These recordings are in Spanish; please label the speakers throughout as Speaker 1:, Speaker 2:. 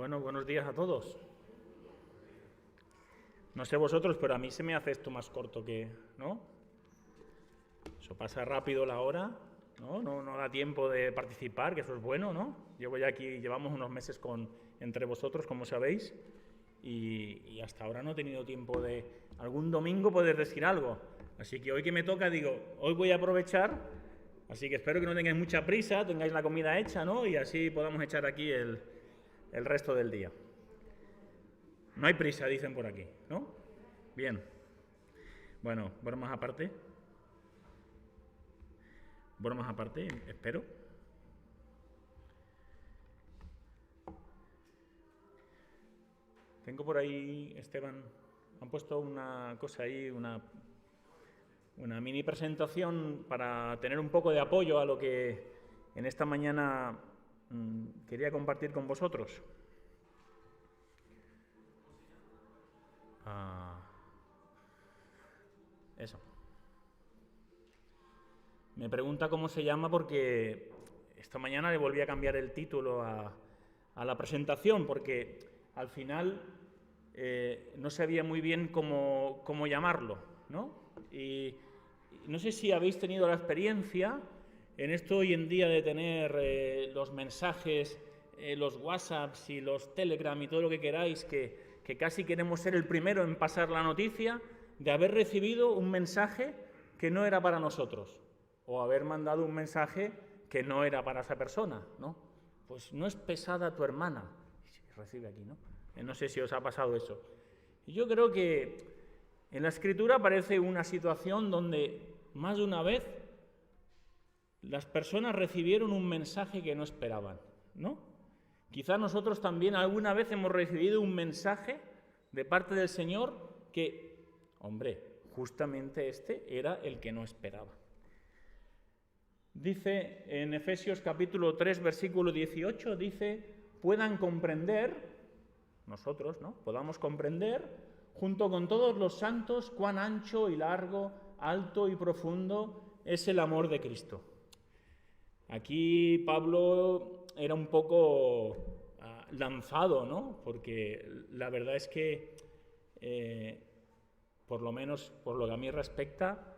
Speaker 1: Bueno, buenos días a todos. No sé vosotros, pero a mí se me hace esto más corto que, ¿no? Eso pasa rápido la hora, ¿no? No da tiempo de participar, que eso es bueno, ¿no? Llevo ya aquí, llevamos unos meses entre vosotros, como sabéis, y hasta ahora no he tenido tiempo de algún domingo poder decir algo. Así que hoy que me toca, digo, hoy voy a aprovechar, así que espero que no tengáis mucha prisa, tengáis la comida hecha, ¿no? Y así podamos echar aquí el resto del día. No hay prisa, dicen por aquí, ¿no? Bien. Bueno, bromas aparte. Bromas aparte, espero. Tengo por ahí, Esteban, han puesto una cosa ahí, una mini presentación para tener un poco de apoyo a lo que en esta mañana quería compartir con vosotros. Eso. Me pregunta cómo se llama porque esta mañana le volví a cambiar el título a la presentación porque al final no sabía muy bien cómo llamarlo, ¿no? Y no sé si habéis tenido la experiencia en esto hoy en día de tener los mensajes, los WhatsApps y los Telegram y todo lo que queráis, que casi queremos ser el primero en pasar la noticia de haber recibido un mensaje que no era para nosotros o haber mandado un mensaje que no era para esa persona, ¿no? Pues no es pesada tu hermana. Recibe aquí, ¿no? No sé si os ha pasado eso. Y yo creo que en la Escritura aparece una situación donde más de una vez las personas recibieron un mensaje que no esperaban, ¿no? Quizás nosotros también alguna vez hemos recibido un mensaje de parte del Señor que, hombre, justamente este era el que no esperaba. Dice en Efesios capítulo 3, versículo 18, dice, puedan comprender, nosotros, ¿no? Podamos comprender, junto con todos los santos, cuán ancho y largo, alto y profundo es el amor de Cristo. Aquí Pablo era un poco lanzado, ¿no? Porque la verdad es que, por lo menos por lo que a mí respecta,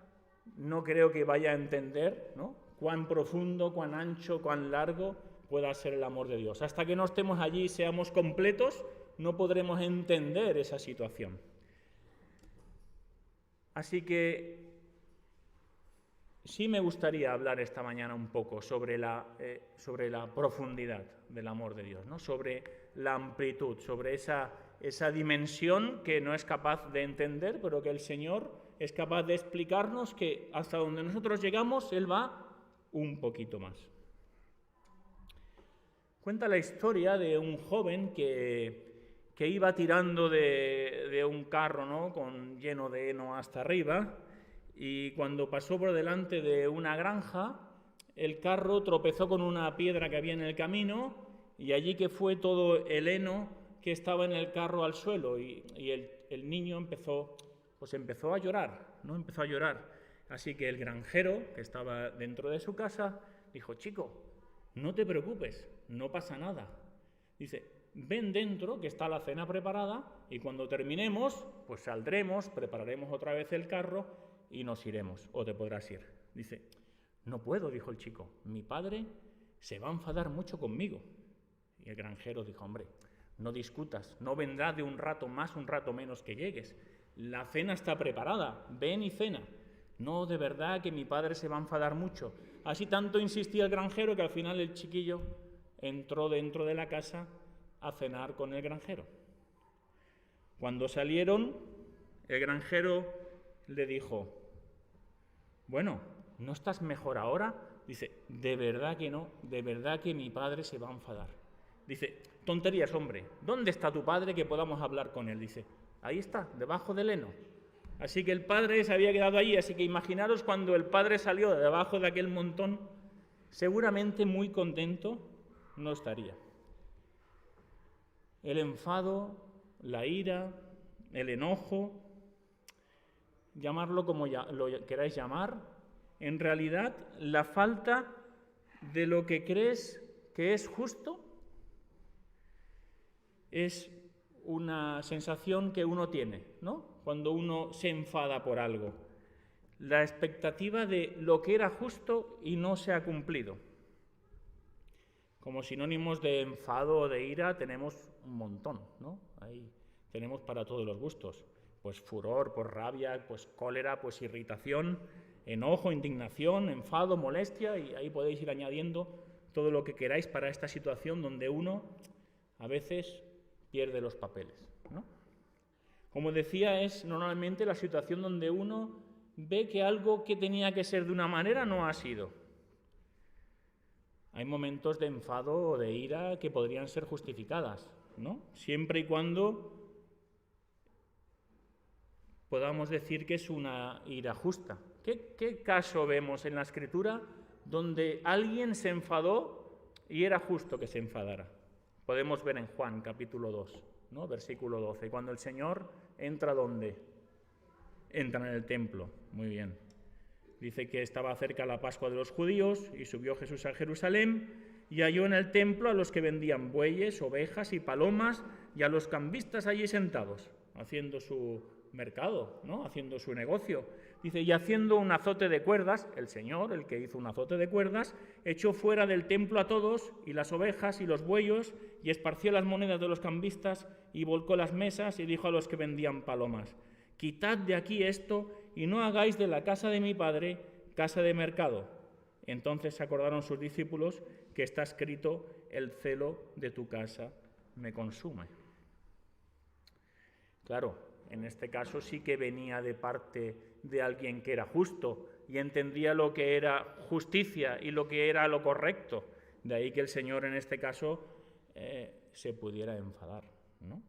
Speaker 1: no creo que vaya a entender, ¿no? Cuán profundo, cuán ancho, cuán largo pueda ser el amor de Dios. Hasta que no estemos allí y seamos completos, no podremos entender esa situación. Así que sí me gustaría hablar esta mañana un poco sobre la profundidad del amor de Dios, ¿no? Sobre la amplitud, sobre esa dimensión que no es capaz de entender, pero que el Señor es capaz de explicarnos que hasta donde nosotros llegamos, Él va un poquito más. Cuenta la historia de un joven que iba tirando de un carro, ¿no? Lleno de heno hasta arriba, y cuando pasó por delante de una granja, el carro tropezó con una piedra que había en el camino, y allí que fue todo el heno que estaba en el carro al suelo, y el niño empezó a llorar, ¿no? Empezó a llorar. Así que el granjero, que estaba dentro de su casa, dijo, chico, no te preocupes, no pasa nada. Dice, ven dentro, que está la cena preparada, y cuando terminemos, pues saldremos, prepararemos otra vez el carro y nos iremos, o te podrás ir. Dice, no puedo, dijo el chico, mi padre se va a enfadar mucho conmigo. Y el granjero dijo, hombre, no discutas, no vendrá de un rato más, un rato menos que llegues. La cena está preparada, ven y cena. No, de verdad que mi padre se va a enfadar mucho. Así tanto insistía el granjero que al final el chiquillo entró dentro de la casa a cenar con el granjero. Cuando salieron, el granjero le dijo, bueno, ¿no estás mejor ahora? Dice, de verdad que no, de verdad que mi padre se va a enfadar. Dice, tonterías, hombre, ¿dónde está tu padre que podamos hablar con él? Dice, ahí está, debajo del heno. Así que el padre se había quedado allí, así que imaginaros cuando el padre salió de debajo de aquel montón, seguramente muy contento no estaría. El enfado, la ira, el enojo, llamarlo como lo queráis llamar, en realidad la falta de lo que crees que es justo es una sensación que uno tiene, ¿no? Cuando uno se enfada por algo. La expectativa de lo que era justo y no se ha cumplido. Como sinónimos de enfado o de ira tenemos un montón, ¿no? Ahí tenemos para todos los gustos. Pues furor, pues rabia, pues cólera, pues irritación, enojo, indignación, enfado, molestia, y ahí podéis ir añadiendo todo lo que queráis para esta situación donde uno a veces pierde los papeles, ¿no? Como decía, es normalmente la situación donde uno ve que algo que tenía que ser de una manera no ha sido. Hay momentos de enfado o de ira que podrían ser justificadas, ¿no? Siempre y cuando podamos decir que es una ira justa. ¿Qué caso vemos en la Escritura donde alguien se enfadó y era justo que se enfadara? Podemos ver en Juan, capítulo 2, ¿no? Versículo 12, cuando el Señor entra ¿dónde? Entra en el templo. Muy bien. Dice que estaba cerca la Pascua de los judíos y subió Jesús a Jerusalén y halló en el templo a los que vendían bueyes, ovejas y palomas y a los cambistas allí sentados, haciendo su mercado, ¿no? Haciendo su negocio. Dice, y haciendo un azote de cuerdas, el Señor, el que hizo un azote de cuerdas, echó fuera del templo a todos, y las ovejas y los bueyos, y esparció las monedas de los cambistas, y volcó las mesas, y dijo a los que vendían palomas, quitad de aquí esto, y no hagáis de la casa de mi padre casa de mercado. Entonces se acordaron sus discípulos que está escrito, el celo de tu casa me consume. Claro, en este caso sí que venía de parte de alguien que era justo y entendía lo que era justicia y lo que era lo correcto. De ahí que el Señor en este caso se pudiera enfadar, ¿no?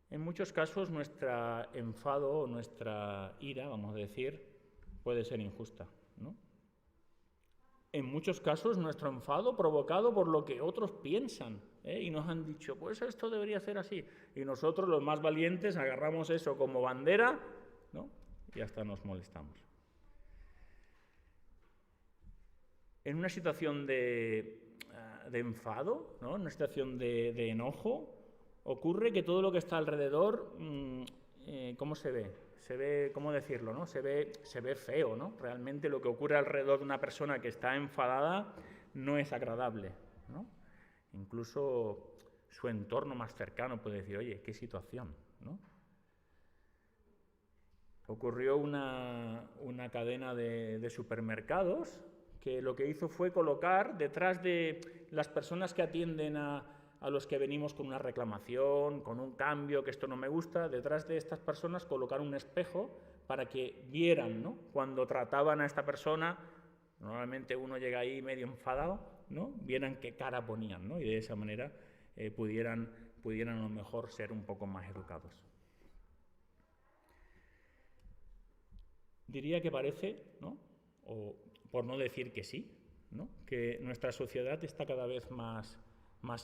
Speaker 1: En muchos casos nuestro enfado o nuestra ira, vamos a decir, puede ser injusta, ¿no? En muchos casos nuestro enfado provocado por lo que otros piensan, y nos han dicho, pues esto debería ser así. Y nosotros, los más valientes, agarramos eso como bandera, ¿no? Y hasta nos molestamos. En una situación de enfado, ¿no? En una situación de enojo, ocurre que todo lo que está alrededor, ¿cómo se ve? Se ve, ¿cómo decirlo, no? Se ve feo, ¿no? Realmente lo que ocurre alrededor de una persona que está enfadada no es agradable, ¿no? Incluso su entorno más cercano puede decir, oye, qué situación, ¿no? Ocurrió una cadena de supermercados que lo que hizo fue colocar detrás de las personas que atienden a los que venimos con una reclamación, con un cambio, que esto no me gusta, detrás de estas personas colocar un espejo para que vieran, ¿no? Cuando trataban a esta persona, normalmente uno llega ahí medio enfadado, ¿no? Vieran qué cara ponían, ¿no? Y de esa manera pudieran a lo mejor ser un poco más educados. Diría que parece, ¿no? O por no decir que sí, ¿no? Que nuestra sociedad está cada vez más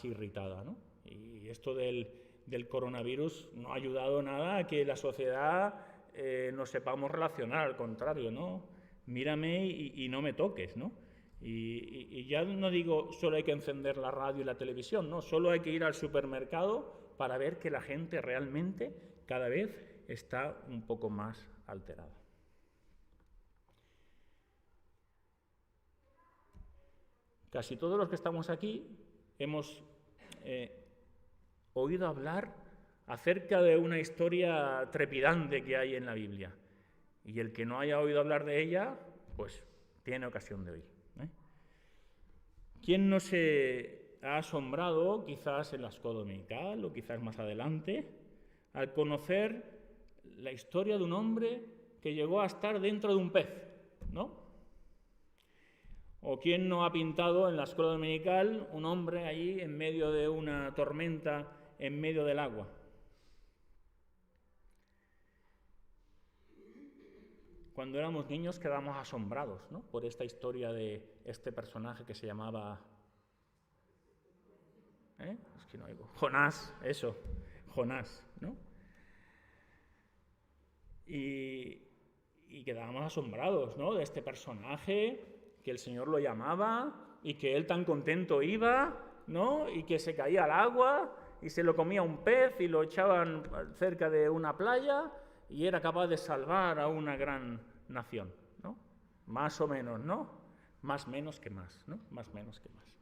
Speaker 1: irritada, ¿no? Y esto del coronavirus no ha ayudado nada a que la sociedad nos sepamos relacionar, al contrario, ¿no? Mírame y no me toques, ¿no? Y ya no digo solo hay que encender la radio y la televisión, ¿no? Solo hay que ir al supermercado para ver que la gente realmente cada vez está un poco más alterada. Casi todos los que estamos aquí hemos oído hablar acerca de una historia trepidante que hay en la Biblia. Y el que no haya oído hablar de ella, pues tiene ocasión de oír, ¿eh? ¿Quién no se ha asombrado, quizás en la escuela dominical o quizás más adelante, al conocer la historia de un hombre que llegó a estar dentro de un pez, ¿no? ¿O quién no ha pintado en la escuela dominical un hombre allí en medio de una tormenta, en medio del agua? Cuando éramos niños quedamos asombrados, ¿no? Por esta historia de este personaje que se llamaba... Es que no oigo. Jonás, eso, Jonás, ¿no? Y quedábamos asombrados, ¿no? De este personaje, que el Señor lo llamaba y que él tan contento iba ¿no? Y que se caía al agua y se lo comía un pez y lo echaban cerca de una playa y era capaz de salvar a una gran nación, ¿no? Más o menos, ¿no? Más menos que más, ¿no? Más menos que más.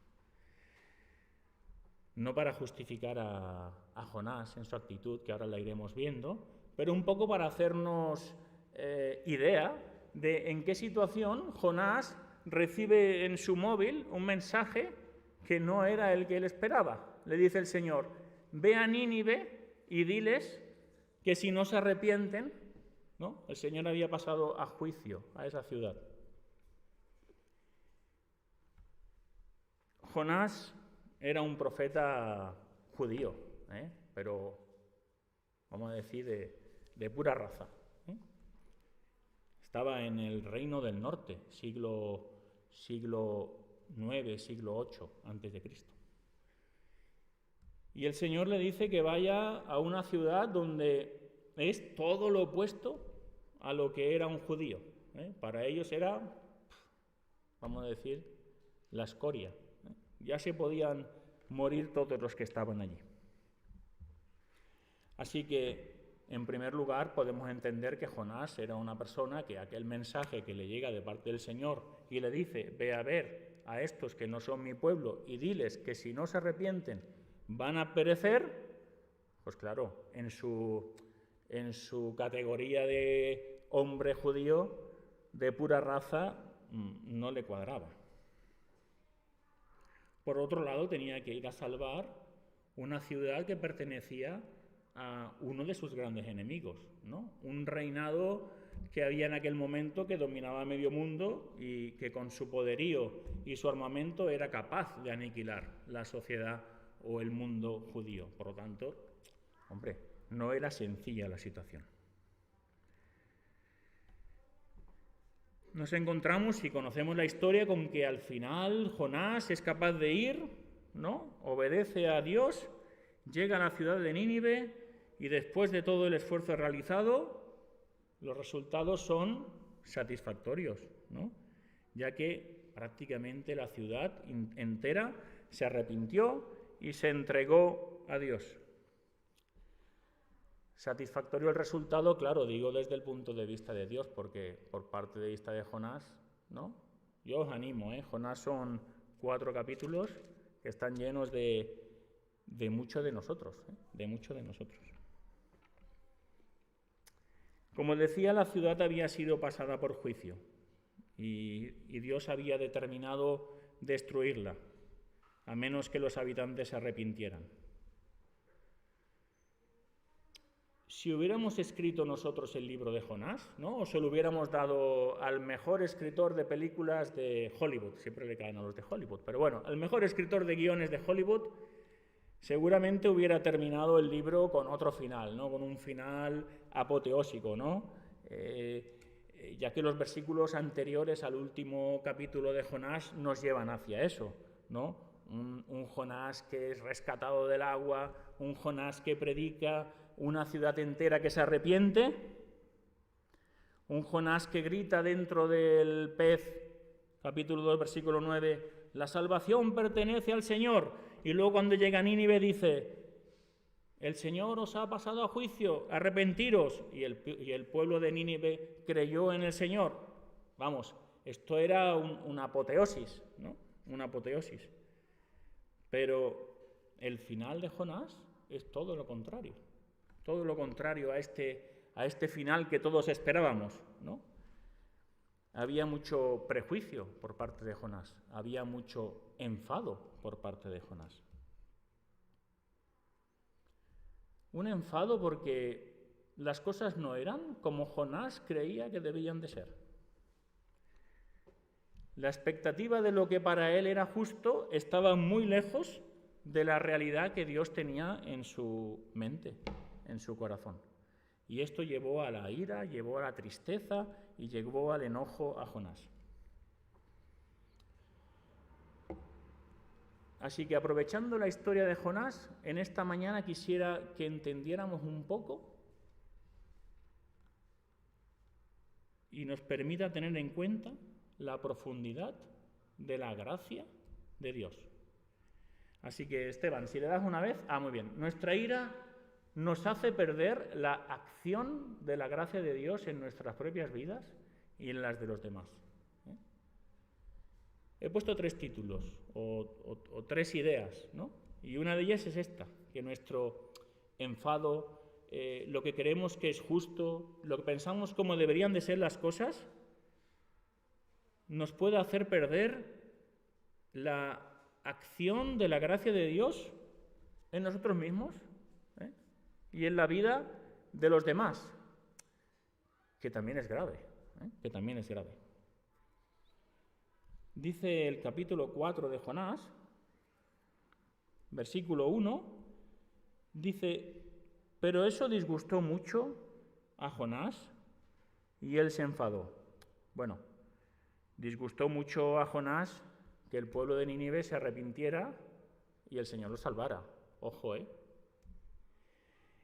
Speaker 1: No para justificar a Jonás en su actitud, que ahora la iremos viendo, pero un poco para hacernos idea de en qué situación Jonás recibe en su móvil un mensaje que no era el que él esperaba. Le dice el Señor: ve a Nínive y diles que si no se arrepienten, ¿no? El Señor había pasado a juicio a esa ciudad. Jonás era un profeta judío, pero vamos a decir de pura raza. Estaba en el reino del norte, siglo IX, siglo VIII antes de Cristo. Y el Señor le dice que vaya a una ciudad donde es todo lo opuesto a lo que era un judío. Para ellos era, vamos a decir, la escoria. Ya se podían morir todos los que estaban allí. Así que, en primer lugar, podemos entender que Jonás era una persona que aquel mensaje que le llega de parte del Señor y le dice: ve a ver a estos que no son mi pueblo y diles que si no se arrepienten van a perecer, pues claro, en su categoría de hombre judío de pura raza no le cuadraba. Por otro lado, tenía que ir a salvar una ciudad que pertenecía a uno de sus grandes enemigos, ¿no? Un reinado que había en aquel momento que dominaba medio mundo y que con su poderío y su armamento era capaz de aniquilar la sociedad o el mundo judío. Por lo tanto, hombre, no era sencilla la situación. Nos encontramos, si conocemos la historia, con que al final Jonás es capaz de ir, ¿no? Obedece a Dios, llega a la ciudad de Nínive y después de todo el esfuerzo realizado, los resultados son satisfactorios, ¿no? Ya que prácticamente la ciudad entera se arrepintió y se entregó a Dios. Satisfactorio el resultado, claro, digo desde el punto de vista de Dios, porque por parte de vista de Jonás, ¿no? Yo os animo, Jonás son 4 capítulos que están llenos de mucho de nosotros, de mucho de nosotros. Como decía, la ciudad había sido pasada por juicio y Dios había determinado destruirla, a menos que los habitantes se arrepintieran. Si hubiéramos escrito nosotros el libro de Jonás, ¿no? O se lo hubiéramos dado al mejor escritor de películas de Hollywood, siempre le caen a los de Hollywood, pero bueno, al mejor escritor de guiones de Hollywood, seguramente hubiera terminado el libro con otro final, ¿no? Con un final apoteósico, ¿no? Ya que los versículos anteriores al último capítulo de Jonás nos llevan hacia eso, ¿no? Un Jonás que es rescatado del agua, un Jonás que predica, una ciudad entera que se arrepiente, un Jonás que grita dentro del pez, capítulo 2, versículo 9, la salvación pertenece al Señor, y luego cuando llega a Nínive dice, el Señor os ha pasado a juicio, arrepentiros, y el pueblo de Nínive creyó en el Señor. Vamos, esto era una apoteosis, ¿no? Una apoteosis. Pero el final de Jonás es todo lo contrario a este final que todos esperábamos, ¿no? Había mucho prejuicio por parte de Jonás, había mucho enfado por parte de Jonás. Un enfado porque las cosas no eran como Jonás creía que debían de ser. La expectativa de lo que para él era justo estaba muy lejos de la realidad que Dios tenía en su mente, en su corazón. Y esto llevó a la ira, llevó a la tristeza y llevó al enojo a Jonás. Así que aprovechando la historia de Jonás, en esta mañana quisiera que entendiéramos un poco y nos permita tener en cuenta la profundidad de la gracia de Dios. Así que, Esteban, si le das una vez, muy bien. Nuestra ira nos hace perder la acción de la gracia de Dios en nuestras propias vidas y en las de los demás. He puesto 3 títulos o 3 ideas, ¿no? Y una de ellas es esta, que nuestro enfado, lo que creemos que es justo, lo que pensamos como deberían de ser las cosas, nos puede hacer perder la acción de la gracia de Dios en nosotros mismos y en la vida de los demás, que también es grave, que también es grave. Dice el capítulo 4 de Jonás, versículo 1, dice: pero eso disgustó mucho a Jonás y él se enfadó. Bueno, disgustó mucho a Jonás que el pueblo de Nínive se arrepintiera y el Señor lo salvara. Ojo,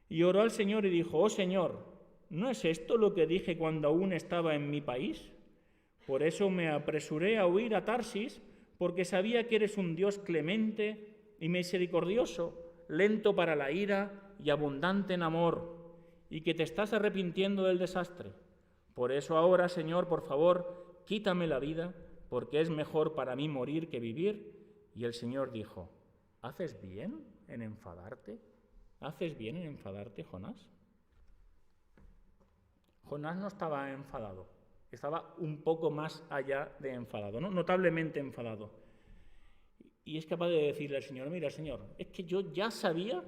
Speaker 1: Y oró al Señor y dijo: oh Señor, ¿no es esto lo que dije cuando aún estaba en mi país? Por eso me apresuré a huir a Tarsis, porque sabía que eres un Dios clemente y misericordioso, lento para la ira y abundante en amor, y que te estás arrepintiendo del desastre. Por eso ahora, Señor, por favor, quítame la vida, porque es mejor para mí morir que vivir. Y el Señor dijo: ¿haces bien en enfadarte? ¿Haces bien en enfadarte, Jonás? Jonás no estaba enfadado, estaba un poco más allá de enfadado, ¿no? Notablemente enfadado. Y es capaz de decirle al Señor: mira, Señor, es que yo ya sabía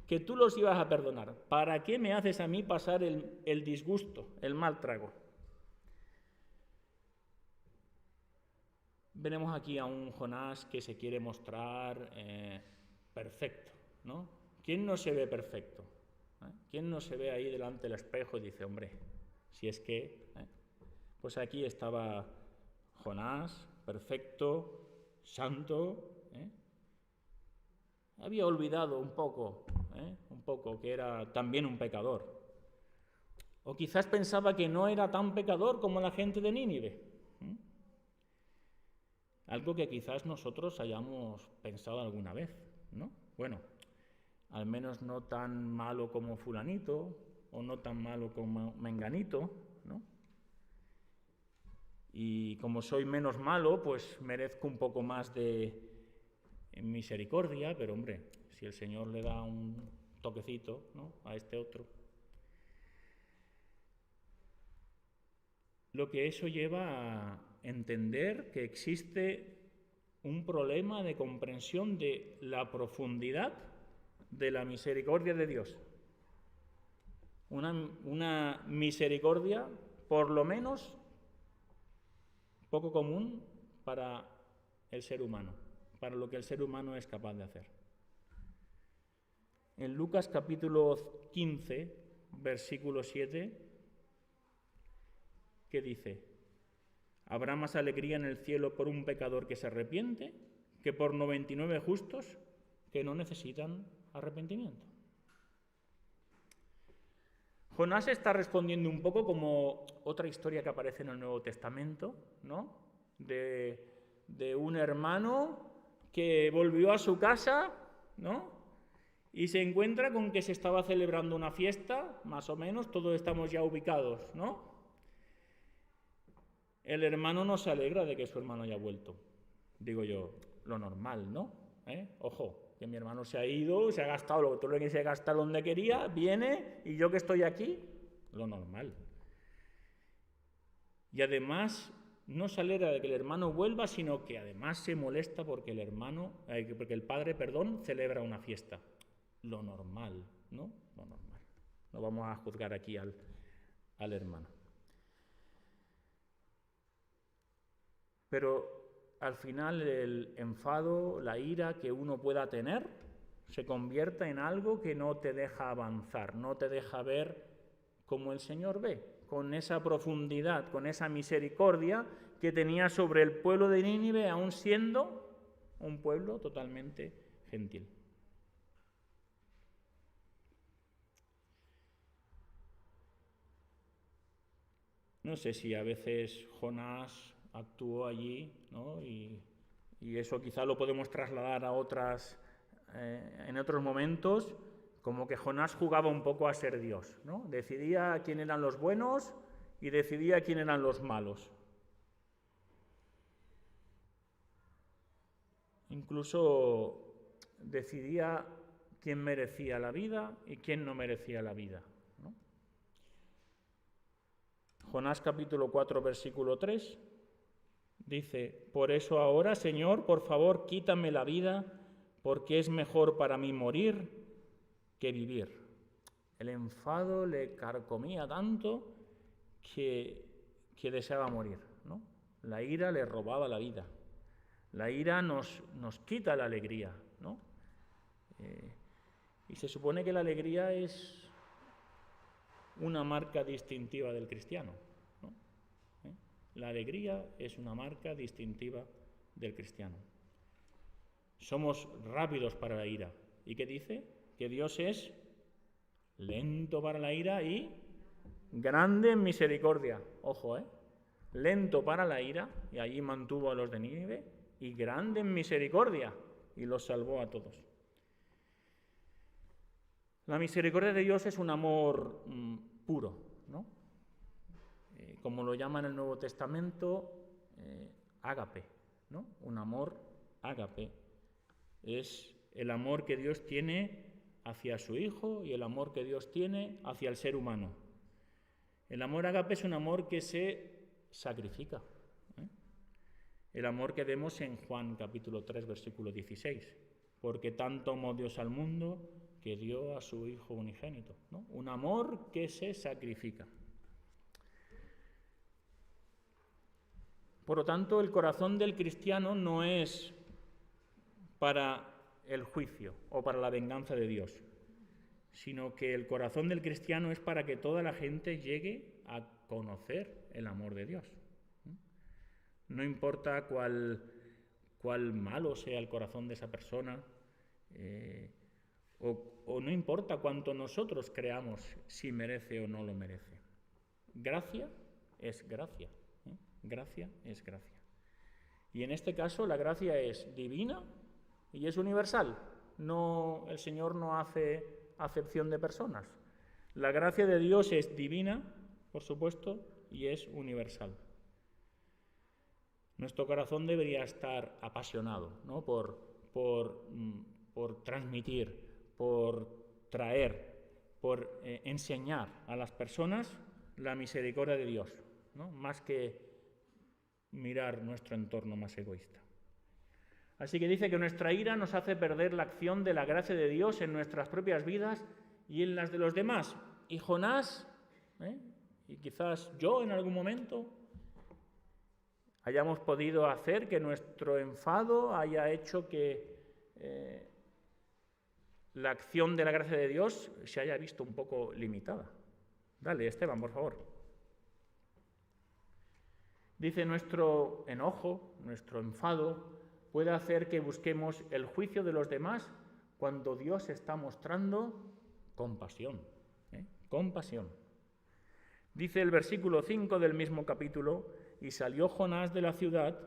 Speaker 1: que tú los ibas a perdonar. ¿Para qué me haces a mí pasar el disgusto, el mal trago? Veremos aquí a un Jonás que se quiere mostrar perfecto, ¿no? ¿Quién no se ve perfecto? ¿Quién no se ve ahí delante del espejo y dice: hombre, si es que... Pues aquí estaba Jonás, perfecto, santo, había olvidado un poco que era también un pecador. O quizás pensaba que no era tan pecador como la gente de Nínive. Algo que quizás nosotros hayamos pensado alguna vez, ¿no? Bueno, al menos no tan malo como fulanito, o no tan malo como menganito, ¿no? Y como soy menos malo, pues merezco un poco más de misericordia, pero hombre, si el Señor le da un toquecito, ¿no?, a este otro. Lo que eso lleva a entender que existe un problema de comprensión de la profundidad de la misericordia de Dios. Una misericordia, por lo menos, poco común para el ser humano, para lo que el ser humano es capaz de hacer. En Lucas capítulo 15, versículo 7, ¿qué dice? ¿Habrá más alegría en el cielo por un pecador que se arrepiente que por 99 justos que no necesitan arrepentimiento? Jonás está respondiendo un poco como otra historia que aparece en el Nuevo Testamento, ¿no? De un hermano que volvió a su casa, ¿no?, y se encuentra con que se estaba celebrando una fiesta, más o menos, todos estamos ya ubicados, ¿no? El hermano no se alegra de que su hermano haya vuelto. Digo yo, lo normal, ¿no? Ojo, que mi hermano se ha ido, se ha gastado lo que todo lo que se gastar donde quería, viene, y yo que estoy aquí, lo normal. Y además no se alegra de que el hermano vuelva, sino que además se molesta porque el padre, celebra una fiesta. Lo normal, ¿no? Lo normal. No vamos a juzgar aquí al hermano. Pero al final el enfado, la ira que uno pueda tener, se convierta en algo que no te deja avanzar, no te deja ver como el Señor ve, con esa profundidad, con esa misericordia que tenía sobre el pueblo de Nínive, aun siendo un pueblo totalmente gentil. No sé si a veces Jonás actuó allí, ¿no?, y eso quizá lo podemos trasladar a otras en otros momentos, como que Jonás jugaba un poco a ser Dios, ¿no? Decidía quién eran los buenos y decidía quién eran los malos. Incluso decidía quién merecía la vida y quién no merecía la vida, ¿no? Jonás capítulo 4, versículo 3, dice: por eso ahora, Señor, por favor, quítame la vida, porque es mejor para mí morir que vivir. El enfado le carcomía tanto que deseaba morir, ¿no? La ira le robaba la vida. La ira nos quita la alegría, ¿no? Y se supone que la alegría es una marca distintiva del cristiano, ¿no? La alegría es una marca distintiva del cristiano. Somos rápidos para la ira. ¿Y qué dice? Que Dios es lento para la ira y grande en misericordia. Ojo, lento para la ira, y allí mantuvo a los de Nínive, y grande en misericordia, y los salvó a todos. La misericordia de Dios es un amor puro, ¿no? Como lo llama en el Nuevo Testamento, ágape, ¿no? Un amor ágape. Es el amor que Dios tiene hacia su Hijo y el amor que Dios tiene hacia el ser humano. El amor ágape es un amor que se sacrifica. El amor que vemos en Juan capítulo 3, versículo 16. Porque tanto amó Dios al mundo que dio a su Hijo unigénito, ¿no? Un amor que se sacrifica. Por lo tanto, el corazón del cristiano no es para el juicio o para la venganza de Dios, sino que el corazón del cristiano es para que toda la gente llegue a conocer el amor de Dios. No importa cuál malo sea el corazón de esa persona, o no importa cuánto nosotros creamos si merece o no lo merece. Gracia es gracia. Gracia es gracia. Y en este caso la gracia es divina y es universal. No, el Señor no hace acepción de personas. La gracia de Dios es divina, por supuesto, y es universal. Nuestro corazón debería estar apasionado, ¿no? por transmitir, por traer, por enseñar a las personas la misericordia de Dios, ¿no? Más que mirar nuestro entorno más egoísta. Así que dice que nuestra ira nos hace perder la acción de la gracia de Dios en nuestras propias vidas y en las de los demás. Y Jonás, y quizás yo en algún momento, hayamos podido hacer que nuestro enfado haya hecho que la acción de la gracia de Dios se haya visto un poco limitada. Dale, Esteban, por favor. Dice: nuestro enojo, nuestro enfado, puede hacer que busquemos el juicio de los demás cuando Dios está mostrando compasión. Compasión. Dice el versículo 5 del mismo capítulo: y salió Jonás de la ciudad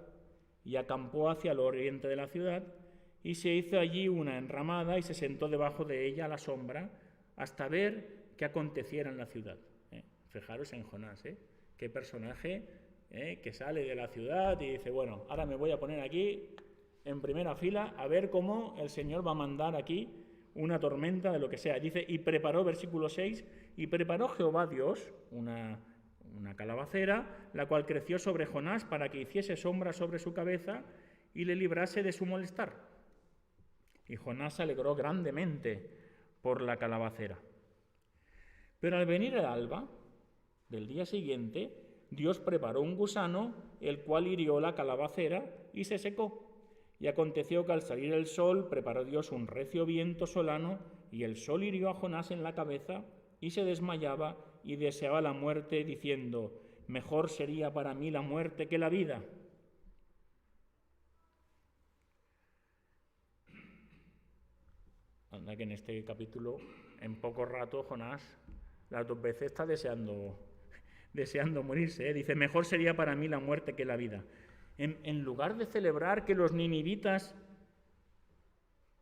Speaker 1: y acampó hacia el oriente de la ciudad, y se hizo allí una enramada y se sentó debajo de ella a la sombra hasta ver qué aconteciera en la ciudad. Fijaros en Jonás, qué personaje que sale de la ciudad y dice: bueno, ahora me voy a poner aquí en primera fila a ver cómo el Señor va a mandar aquí una tormenta de lo que sea. Dice: y preparó, versículo 6, y preparó Jehová Dios una calabacera, la cual creció sobre Jonás para que hiciese sombra sobre su cabeza y le librase de su molestar. Y Jonás se alegró grandemente por la calabacera. Pero al venir el alba del día siguiente, Dios preparó un gusano, el cual hirió la calabacera y se secó. Y aconteció que al salir el sol, preparó Dios un recio viento solano, y el sol hirió a Jonás en la cabeza, y se desmayaba y deseaba la muerte, diciendo: mejor sería para mí la muerte que la vida. Anda que en este capítulo, en poco rato, Jonás las dos veces está deseando morirse. Dice: mejor sería para mí la muerte que la vida. En lugar de celebrar que los ninivitas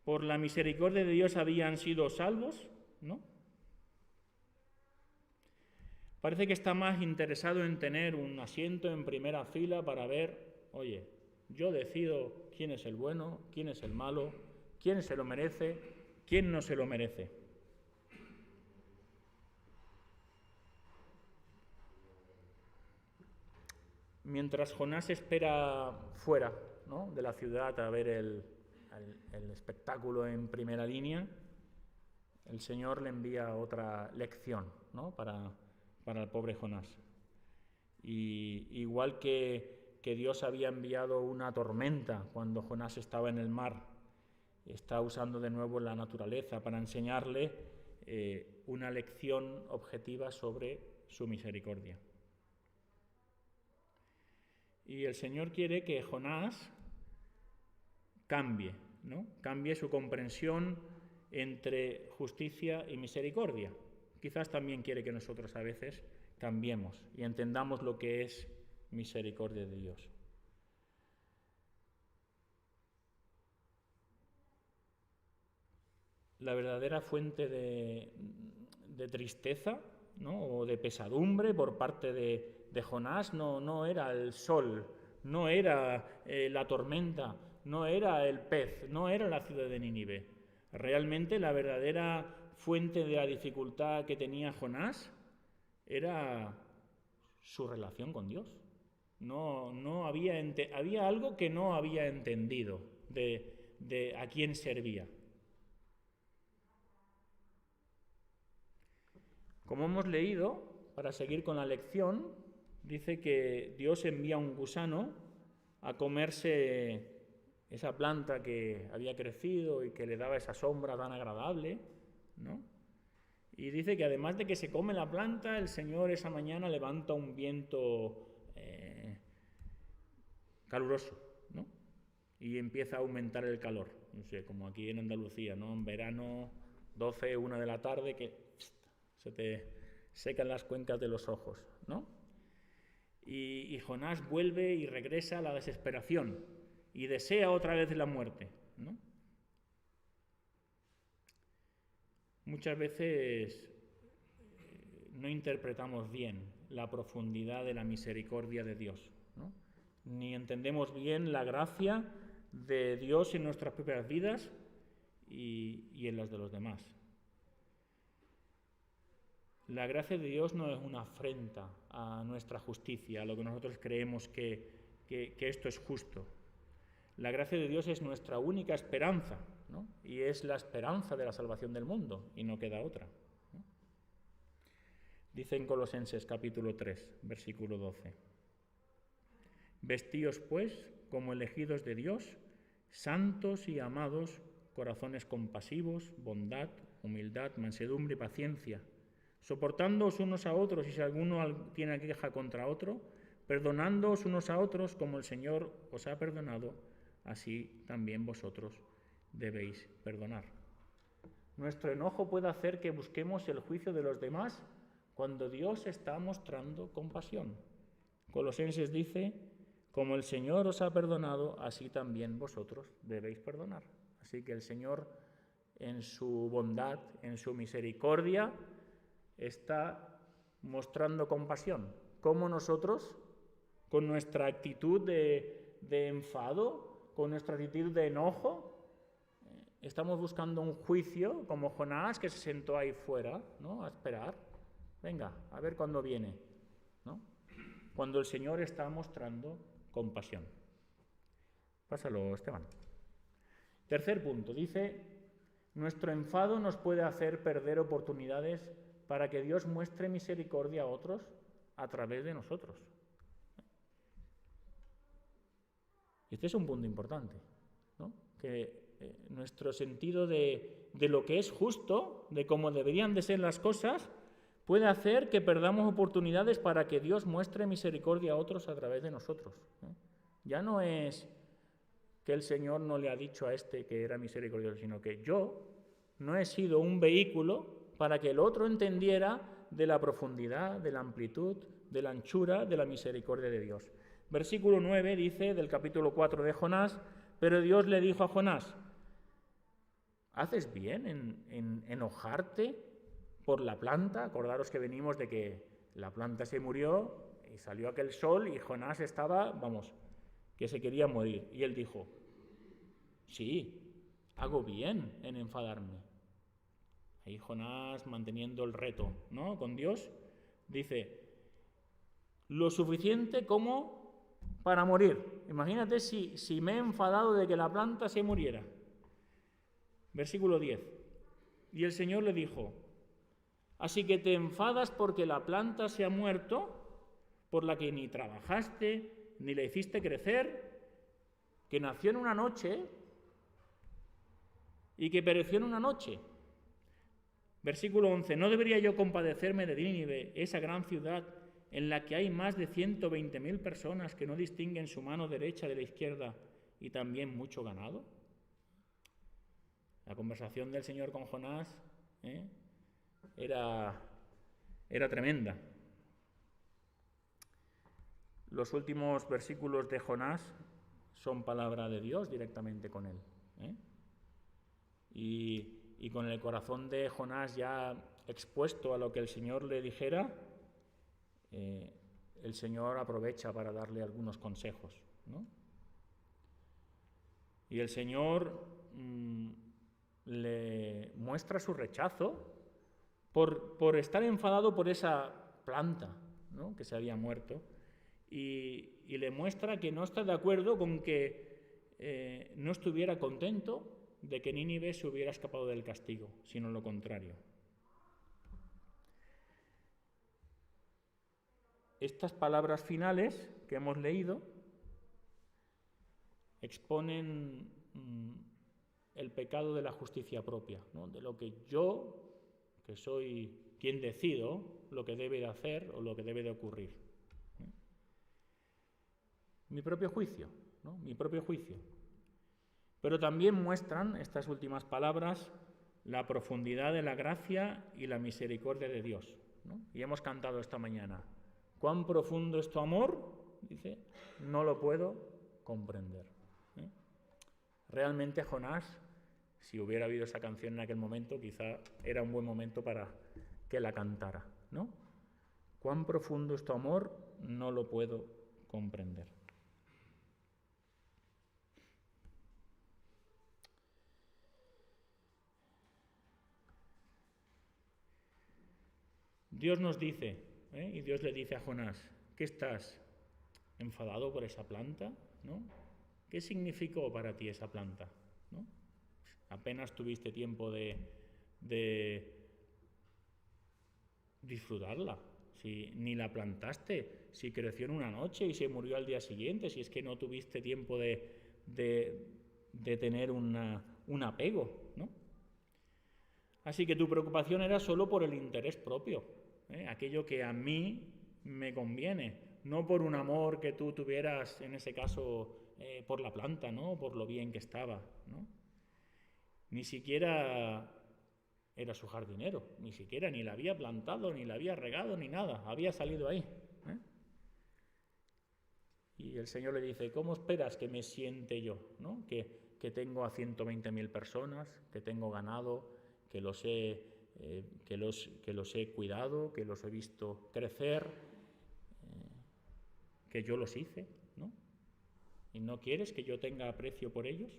Speaker 1: ¿Por la misericordia de Dios habían sido salvos? ¿No? Parece que está más interesado en tener un asiento en primera fila para ver, oye, yo decido quién es el bueno, quién es el malo, quién se lo merece, quién no se lo merece. Mientras Jonás espera fuera, ¿no?, de la ciudad a ver el espectáculo en primera línea, el Señor le envía otra lección, ¿no?, para el pobre Jonás. Y igual que Dios había enviado una tormenta cuando Jonás estaba en el mar, está usando de nuevo la naturaleza para enseñarle una lección objetiva sobre su misericordia. Y el Señor quiere que Jonás cambie, ¿no?, cambie su comprensión entre justicia y misericordia. Quizás también quiere que nosotros a veces cambiemos y entendamos lo que es misericordia de Dios. La verdadera fuente de tristeza, ¿no?, o de pesadumbre por parte de Jonás no era el sol, no era la tormenta, no era el pez, no era la ciudad de Nínive. Realmente la verdadera fuente de la dificultad que tenía Jonás era su relación con Dios. Había algo que no había entendido de a quién servía. Como hemos leído, para seguir con la lección, dice que Dios envía un gusano a comerse esa planta que había crecido y que le daba esa sombra tan agradable, ¿no? Y dice que además de que se come la planta, el Señor esa mañana levanta un viento caluroso, ¿no?, y empieza a aumentar el calor. No sé, como aquí en Andalucía, ¿no?, en verano, 12, 1 de la tarde, que se te secan las cuencas de los ojos, ¿no? Y Jonás vuelve y regresa a la desesperación y desea otra vez la muerte, ¿no? Muchas veces no interpretamos bien la profundidad de la misericordia de Dios, ¿no?, ni entendemos bien la gracia de Dios en nuestras propias vidas y en las de los demás. La gracia de Dios no es una afrenta a nuestra justicia, a lo que nosotros creemos que esto es justo. La gracia de Dios es nuestra única esperanza, ¿no?, y es la esperanza de la salvación del mundo, y no queda otra, ¿no? Dice en Colosenses capítulo 3, versículo 12: Vestíos, pues, como elegidos de Dios, santos y amados, corazones compasivos, bondad, humildad, mansedumbre y paciencia, soportándoos unos a otros, y si alguno tiene queja contra otro, perdonándoos unos a otros como el Señor os ha perdonado, así también vosotros debéis perdonar. Nuestro enojo puede hacer que busquemos el juicio de los demás cuando Dios está mostrando compasión. Colosenses dice: como el Señor os ha perdonado, así también vosotros debéis perdonar. Así que el Señor, en su bondad, en su misericordia, está mostrando compasión. Como nosotros, con nuestra actitud de enfado, con nuestra actitud de enojo, estamos buscando un juicio, como Jonás, que se sentó ahí fuera, ¿no?, a esperar. Venga, a ver cuándo viene, ¿no?, cuando el Señor está mostrando compasión. Pásalo, Esteban. Tercer punto, dice: nuestro enfado nos puede hacer perder oportunidades para que Dios muestre misericordia a otros a través de nosotros. Este es un punto importante, ¿no?, que nuestro sentido de lo que es justo, de cómo deberían de ser las cosas, puede hacer que perdamos oportunidades para que Dios muestre misericordia a otros a través de nosotros. Ya no es que el Señor no le ha dicho a este que era misericordioso, sino que yo no he sido un vehículo para que el otro entendiera de la profundidad, de la amplitud, de la anchura, de la misericordia de Dios. Versículo 9 dice del capítulo 4 de Jonás: pero Dios le dijo a Jonás: ¿haces bien en enojarte por la planta? Acordaros que venimos de que la planta se murió y salió aquel sol y Jonás estaba, que se quería morir. Y él dijo, sí, hago bien en enfadarme. Ahí Jonás, manteniendo el reto, ¿no?, con Dios, dice, lo suficiente como para morir. Imagínate si me he enfadado de que la planta se muriera. Versículo 10. Y el Señor le dijo, así que te enfadas porque la planta se ha muerto, por la que ni trabajaste, ni la hiciste crecer, que nació en una noche y que pereció en una noche. Versículo 11. ¿No debería yo compadecerme de Nínive, esa gran ciudad en la que hay más de 120.000 personas que no distinguen su mano derecha de la izquierda y también mucho ganado? La conversación del Señor con Jonás era tremenda. Los últimos versículos de Jonás son palabra de Dios directamente con él. Y con el corazón de Jonás ya expuesto a lo que el Señor le dijera, el Señor aprovecha para darle algunos consejos, ¿no? Y el Señor le muestra su rechazo por estar enfadado por esa planta, ¿no?, que se había muerto, y le muestra que no está de acuerdo con que no estuviera contento de que Nínive se hubiera escapado del castigo, sino lo contrario. Estas palabras finales que hemos leído exponen el pecado de la justicia propia, ¿no?, de lo que yo, que soy quien decido lo que debe de hacer o lo que debe de ocurrir. Mi propio juicio, ¿no?, mi propio juicio. Pero también muestran estas últimas palabras la profundidad de la gracia y la misericordia de Dios, ¿no? Y hemos cantado esta mañana, cuán profundo es tu amor, dice, no lo puedo comprender. Realmente Jonás, si hubiera habido esa canción en aquel momento, quizá era un buen momento para que la cantara, ¿no? Cuán profundo es tu amor, no lo puedo comprender. Dios nos dice, y Dios le dice a Jonás, ¿qué estás enfadado por esa planta? ¿No? ¿Qué significó para ti esa planta? ¿No? Apenas tuviste tiempo de disfrutarla, si ni la plantaste, si creció en una noche y se murió al día siguiente, si es que no tuviste tiempo de tener un apego, ¿no? Así que tu preocupación era solo por el interés propio, aquello que a mí me conviene, no por un amor que tú tuvieras, en ese caso, por la planta, ¿no?, por lo bien que estaba, ¿no? Ni siquiera era su jardinero, ni la había plantado, ni la había regado, ni nada, había salido ahí. Y el Señor le dice, ¿cómo esperas que me siente yo, ¿no?, que tengo a 120.000 personas, que tengo ganado, que los he cuidado, que los he visto crecer, que yo los hice, ¿no? ¿Y no quieres que yo tenga aprecio por ellos?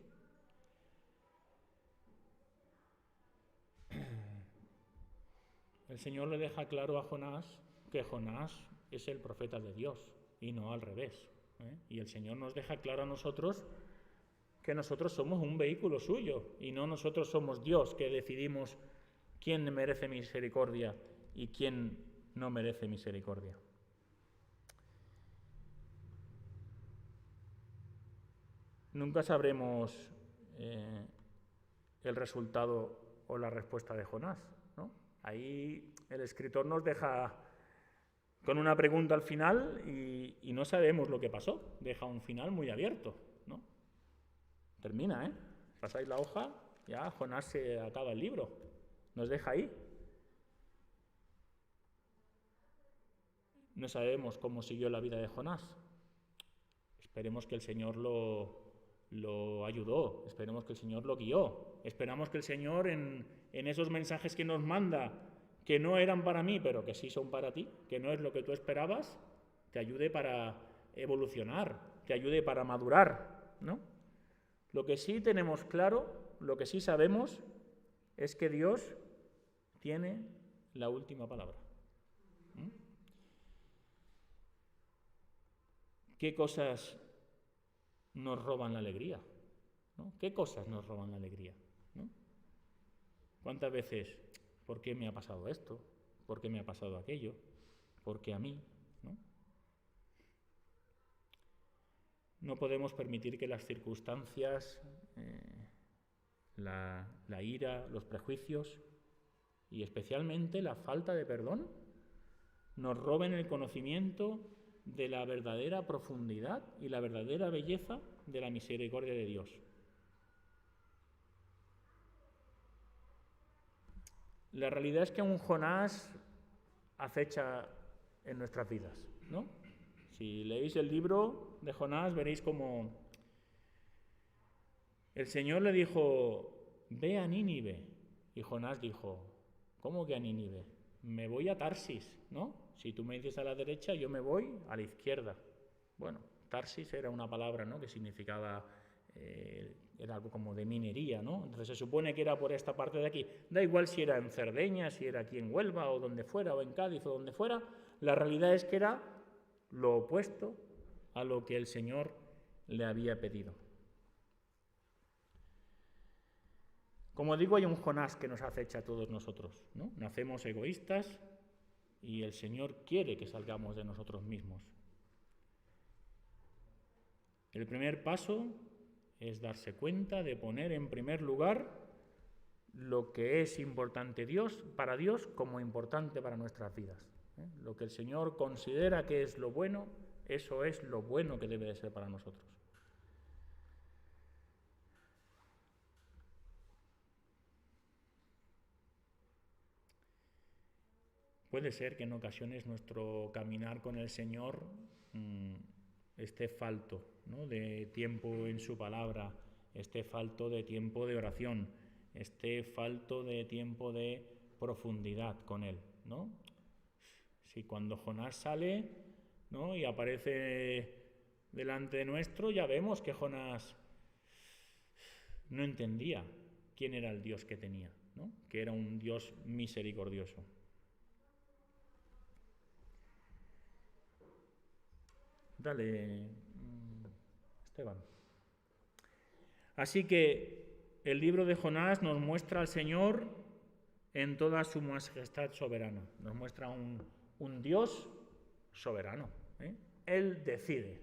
Speaker 1: El Señor le deja claro a Jonás que Jonás es el profeta de Dios y no al revés. Y el Señor nos deja claro a nosotros que nosotros somos un vehículo suyo y no nosotros somos Dios que decidimos quién merece misericordia y quién no merece misericordia. Nunca sabremos el resultado o la respuesta de Jonás, ¿no? Ahí el escritor nos deja con una pregunta al final y no sabemos lo que pasó. Deja un final muy abierto, ¿no? Termina, pasáis la hoja, ya Jonás se acaba el libro. Nos deja ahí. No sabemos cómo siguió la vida de Jonás. Esperemos que el Señor lo lo ayudó, esperemos que el Señor lo guió, esperamos que el Señor en esos mensajes que nos manda, que no eran para mí, pero que sí son para ti, que no es lo que tú esperabas, te ayude para evolucionar, te ayude para madurar, ¿no? Lo que sí tenemos claro, lo que sí sabemos, es que Dios tiene la última palabra. ¿Qué cosas nos roban la alegría? ¿No? ¿Qué cosas nos roban la alegría? ¿No? ¿Cuántas veces, por qué me ha pasado esto? ¿Por qué me ha pasado aquello? ¿Por qué a mí? ¿No? No podemos permitir que las circunstancias, la ira, los prejuicios y especialmente la falta de perdón nos roben el conocimiento de la verdadera profundidad y la verdadera belleza de la misericordia de Dios. La realidad es que un Jonás acecha en nuestras vidas, ¿no? Si leéis el libro de Jonás veréis como el Señor le dijo, ve a Nínive, y Jonás dijo, ¿cómo que a Nínive? Me voy a Tarsis, ¿no? Si tú me dices a la derecha, yo me voy a la izquierda. Bueno, Tarsis era una palabra, ¿no?, que significaba, era algo como de minería, ¿no? Entonces se supone que era por esta parte de aquí. Da igual si era en Cerdeña, si era aquí en Huelva, o donde fuera, o en Cádiz, o donde fuera. La realidad es que era lo opuesto a lo que el Señor le había pedido. Como digo, hay un Jonás que nos acecha a todos nosotros, ¿no? Nacemos egoístas y el Señor quiere que salgamos de nosotros mismos. El primer paso es darse cuenta de poner en primer lugar lo que es importante para Dios como importante para nuestras vidas. Lo que el Señor considera que es lo bueno, eso es lo bueno que debe de ser para nosotros. Puede ser que en ocasiones nuestro caminar con el Señor esté falto, ¿no?, de tiempo en su palabra, esté falto de tiempo de oración, esté falto de tiempo de profundidad con Él, ¿no? Si cuando Jonás sale, ¿no?, y aparece delante nuestro, ya vemos que Jonás no entendía quién era el Dios que tenía, ¿no?, que era un Dios misericordioso. Dale, Esteban. Así que el libro de Jonás nos muestra al Señor en toda su majestad soberana. Nos muestra un Dios soberano, ¿eh? Él decide.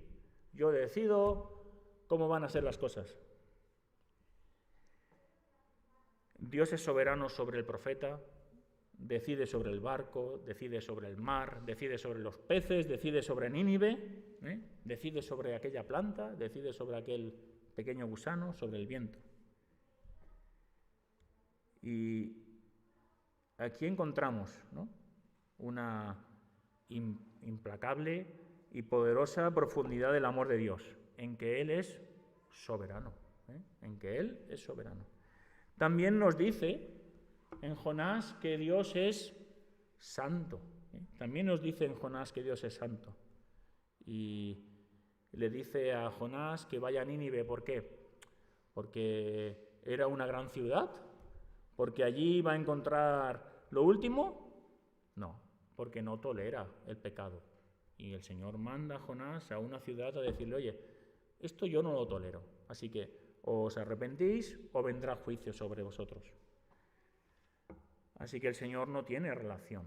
Speaker 1: Yo decido cómo van a ser las cosas. Dios es soberano sobre el profeta, decide sobre el barco, decide sobre el mar, decide sobre los peces, decide sobre Nínive, decide sobre aquella planta, decide sobre aquel pequeño gusano, sobre el viento. Y aquí encontramos, ¿no?, una implacable y poderosa profundidad del amor de Dios, en que Él es soberano, en que Él es soberano. También nos dice en Jonás que Dios es santo. También nos dice en Jonás que Dios es santo. Y le dice a Jonás que vaya a Nínive. ¿Por qué? Porque era una gran ciudad. ¿Porque allí va a encontrar lo último? No, porque no tolera el pecado. Y el Señor manda a Jonás a una ciudad a decirle, oye, esto yo no lo tolero. Así que o os arrepentís o vendrá juicio sobre vosotros. Así que el Señor no tiene relación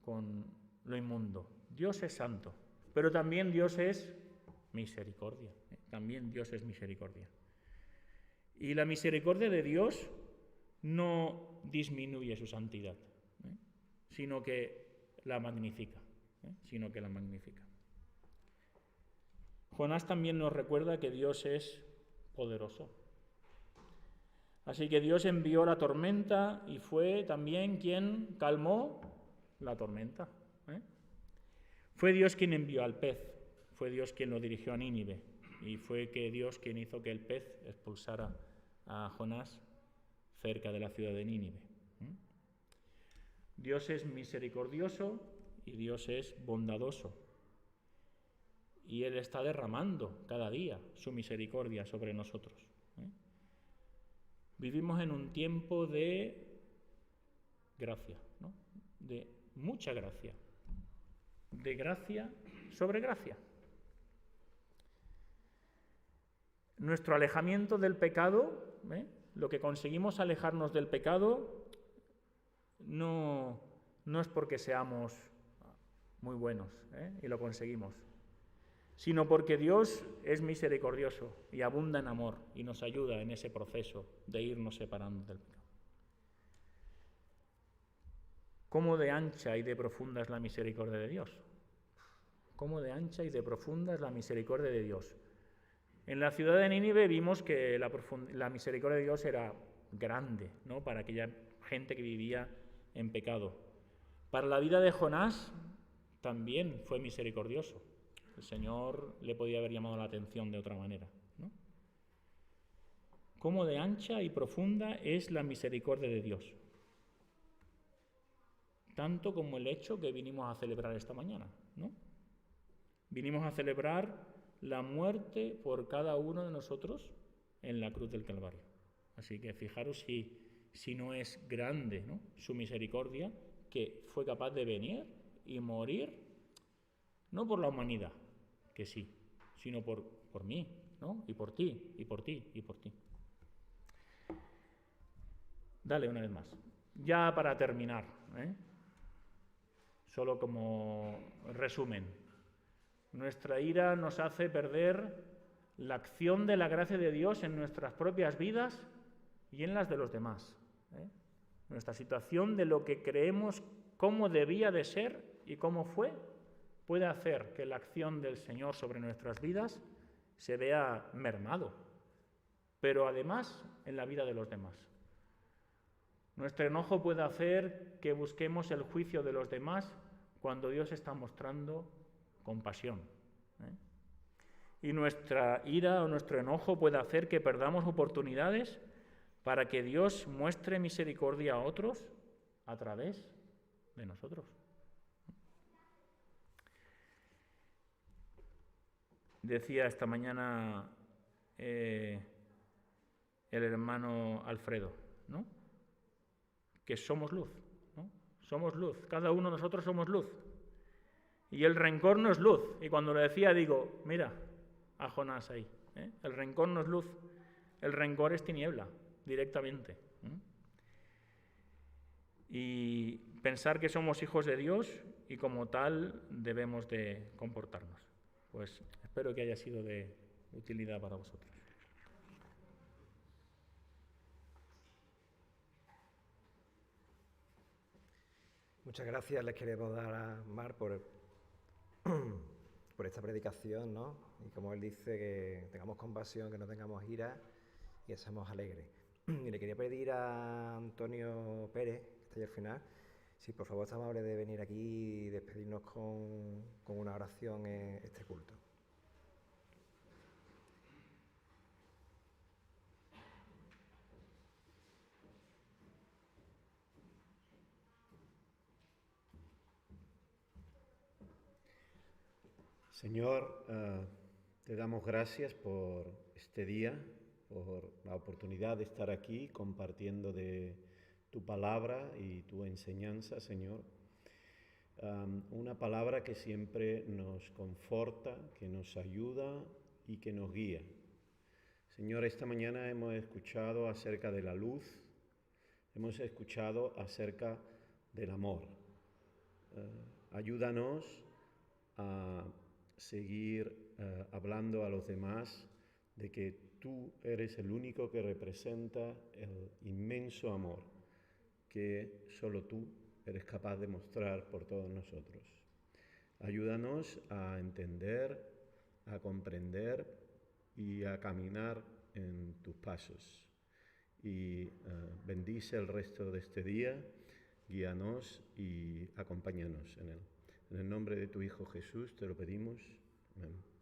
Speaker 1: con lo inmundo. Dios es santo, pero también Dios es misericordia. También Dios es misericordia. Y la misericordia de Dios no disminuye su santidad, sino que la magnifica. Jonás también nos recuerda que Dios es poderoso. Así que Dios envió la tormenta y fue también quien calmó la tormenta. Fue Dios quien envió al pez, fue Dios quien lo dirigió a Nínive Y fue que Dios quien hizo que el pez expulsara a Jonás cerca de la ciudad de Nínive. Dios es misericordioso y Dios es bondadoso. Y Él está derramando cada día su misericordia sobre nosotros. Vivimos en un tiempo de gracia, ¿no? De mucha gracia, de gracia sobre gracia. Nuestro alejamiento del pecado, lo que conseguimos alejarnos del pecado, no es porque seamos muy buenos y lo conseguimos, sino porque Dios es misericordioso y abunda en amor y nos ayuda en ese proceso de irnos separando del pecado. ¿Cómo de ancha y de profunda es la misericordia de Dios? ¿Cómo de ancha y de profunda es la misericordia de Dios? En la ciudad de Nínive vimos que la misericordia de Dios era grande, ¿no?, para aquella gente que vivía en pecado. Para la vida de Jonás también fue misericordioso. El Señor le podía haber llamado la atención de otra manera, ¿no? ¿Cómo de ancha y profunda es la misericordia de Dios? Tanto como el hecho que vinimos a celebrar esta mañana, ¿no? Vinimos a celebrar la muerte por cada uno de nosotros en la cruz del Calvario. Así que fijaros si no es grande, ¿no?, su misericordia, que fue capaz de venir y morir, no por la humanidad, que sí, sino por mí, ¿no?, y por ti, y por ti, y por ti. Dale una vez más. Ya para terminar, solo como resumen. Nuestra ira nos hace perder la acción de la gracia de Dios en nuestras propias vidas y en las de los demás. Nuestra situación de lo que creemos cómo debía de ser y cómo fue, puede hacer que la acción del Señor sobre nuestras vidas se vea mermado, pero además en la vida de los demás. Nuestro enojo puede hacer que busquemos el juicio de los demás cuando Dios está mostrando compasión. Y nuestra ira o nuestro enojo puede hacer que perdamos oportunidades para que Dios muestre misericordia a otros a través de nosotros. Decía esta mañana el hermano Alfredo, ¿no?, que somos luz, ¿no? Somos luz, cada uno de nosotros somos luz. Y el rencor no es luz. Y cuando lo decía digo, mira a Jonás ahí, el rencor no es luz, el rencor es tiniebla, directamente. Y pensar que somos hijos de Dios y como tal debemos de comportarnos. Pues espero que haya sido de utilidad para vosotros.
Speaker 2: Muchas gracias les queremos dar a Mar por esta predicación, ¿no? Y como él dice, que tengamos compasión, que no tengamos ira y que seamos alegres. Y le quería pedir a Antonio Pérez, que está ahí al final, si por favor es amable de venir aquí y despedirnos con una oración en este culto.
Speaker 3: Señor, te damos gracias por este día, por la oportunidad de estar aquí compartiendo de tu palabra y tu enseñanza, Señor. Una palabra que siempre nos conforta, que nos ayuda y que nos guía. Señor, esta mañana hemos escuchado acerca de la luz, hemos escuchado acerca del amor. Ayúdanos a seguir hablando a los demás de que tú eres el único que representa el inmenso amor que solo tú eres capaz de mostrar por todos nosotros. Ayúdanos a entender, a comprender y a caminar en tus pasos. Y bendice el resto de este día, guíanos y acompáñanos en él. En el nombre de tu Hijo Jesús te lo pedimos. Amén.